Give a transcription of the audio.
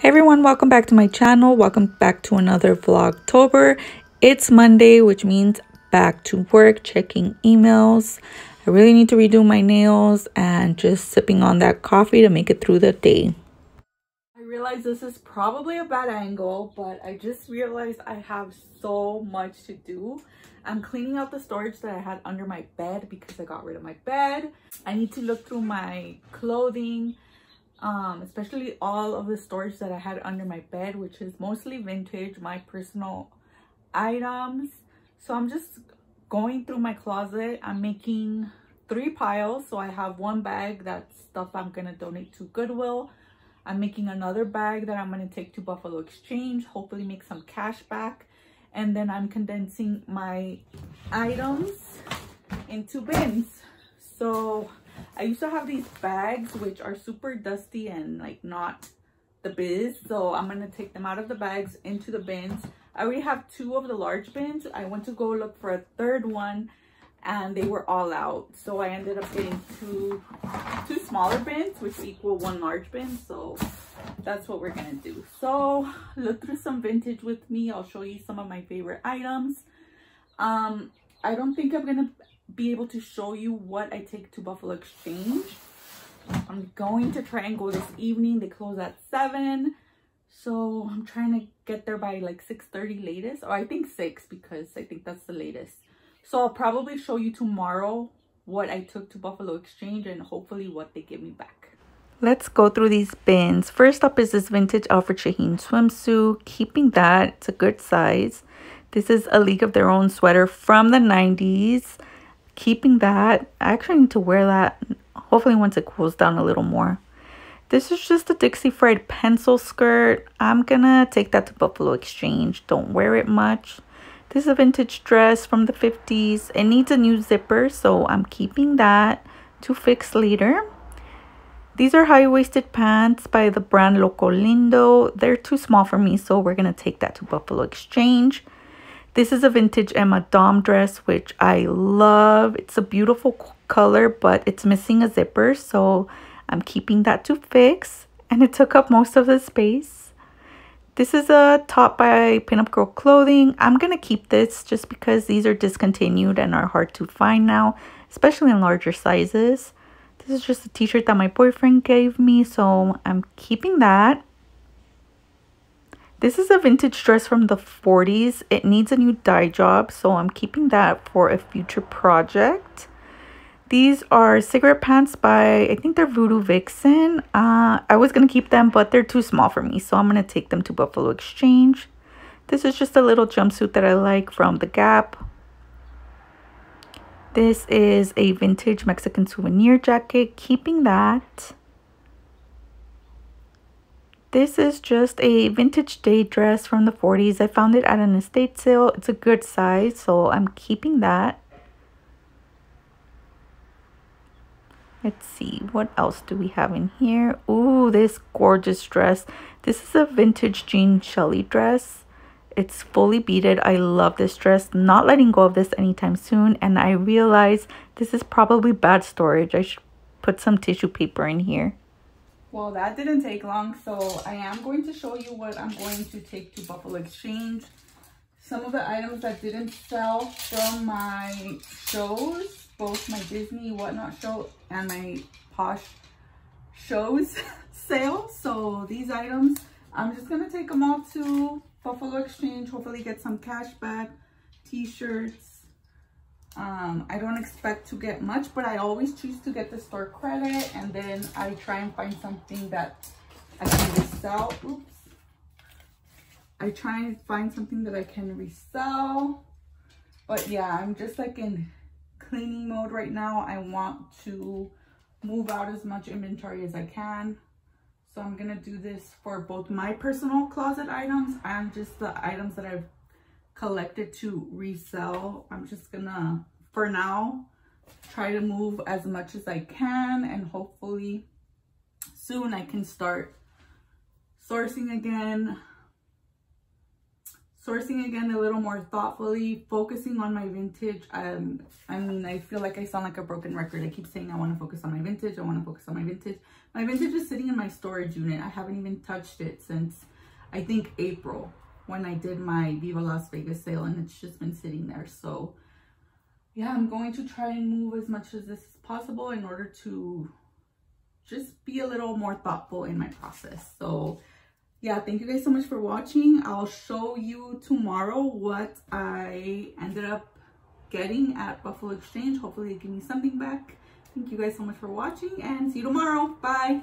Hey everyone, welcome back to my channel. Welcome back to another Vlogtober. It's Monday, which means back to work, checking emails. I really need to redo my nails and just sipping on that coffee to make it through the day. I realize this is probably a bad angle, but I just realized I have so much to do. I'm cleaning out the storage that I had under my bed because I got rid of my bed. I need to look through my clothing, especially all of the storage that I had under my bed, which is mostly vintage, my personal items. So I'm just going through my closet. I'm making 3 piles. So I have one bag that's stuff I'm gonna donate to Goodwill. I'm making another bag that I'm gonna take to Buffalo Exchange, hopefully make some cash back. And then I'm condensing my items into bins. So I used to have these bags which are super dusty and like not the biz, so I'm gonna take them out of the bags into the bins. I already have 2 of the large bins. I went to go look for a 3rd one and they were all out, so I ended up getting two smaller bins which equal 1 large bin. So that's what we're gonna do. So look through some vintage with me. I'll show you some of my favorite items. I don't think I'm gonna be able to show you what I take to Buffalo Exchange. I'm going to try and go this evening. They close at 7, so I'm trying to get there by like 6:30 latest, or I think 6 because I think that's the latest. So I'll probably show you tomorrow what I took to Buffalo Exchange and hopefully what they give me back. Let's go through these bins. First up is this vintage Alfred Shaheen swimsuit. Keeping that, it's a good size. This is a League of Their Own sweater from the 90s. Keeping that. I actually need to wear that hopefully once it cools down a little more. This is just a Dixie Fried pencil skirt. I'm gonna take that to Buffalo Exchange. Don't wear it much. This is a vintage dress from the 50s. It needs a new zipper, so I'm keeping that to fix later. These are high-waisted pants by the brand Loco Lindo. They're too small for me, so we're gonna take that to Buffalo Exchange. This is a vintage Emma Dom dress, which I love. It's a beautiful color, but it's missing a zipper, so I'm keeping that to fix. And it took up most of the space. This is a top by Pinup Girl Clothing. I'm going to keep this just because these are discontinued and are hard to find now, especially in larger sizes. This is just a t-shirt that my boyfriend gave me, so I'm keeping that. This is a vintage dress from the 40s. It needs a new dye job, so I'm keeping that for a future project. These are cigarette pants by, I think they're Voodoo Vixen. I was going to keep them, but they're too small for me, so I'm going to take them to Buffalo Exchange. This is just a little jumpsuit that I like from The Gap. This is a vintage Mexican souvenir jacket. Keeping that. This is just a vintage day dress from the 40s. I found it at an estate sale. It's a good size, so I'm keeping that. Let's see, what else do we have in here? Ooh, this gorgeous dress. This is a vintage Jean Shelley dress. It's fully beaded. I love this dress. Not letting go of this anytime soon. And I realize this is probably bad storage. I should put some tissue paper in here. Well, that didn't take long, so I am going to show you what I'm going to take to Buffalo Exchange. Some of the items that didn't sell from my shows, both my Disney Whatnot show and my Posh shows sale. So these items, I'm just going to take them all to Buffalo Exchange, hopefully get some cash back, t-shirts. I don't expect to get much, but I always choose to get the store credit, and then I try and find something that I can resell. Oops. I try and find something that I can resell. But yeah, I'm just like in cleaning mode right now. I want to move out as much inventory as I can. So I'm gonna do this for both my personal closet items and just the items that I've collected to resell. I'm just gonna, for now, try to move as much as I can, and hopefully soon I can start sourcing again. sourcing again a little more thoughtfully, focusing on my vintage. I mean, I feel like I sound like a broken record. I keep saying I want to focus on my vintage. I want to focus on my vintage. My vintage is sitting in my storage unit. I haven't even touched it since I think April, when I did my Viva Las Vegas sale, and it's just been sitting there. So yeah, I'm going to try and move as much as this is possible in order to just be a little more thoughtful in my process. So yeah, thank you guys so much for watching. I'll show you tomorrow what I ended up getting at Buffalo Exchange. Hopefully they give me something back. Thank you guys so much for watching, and see you tomorrow. Bye.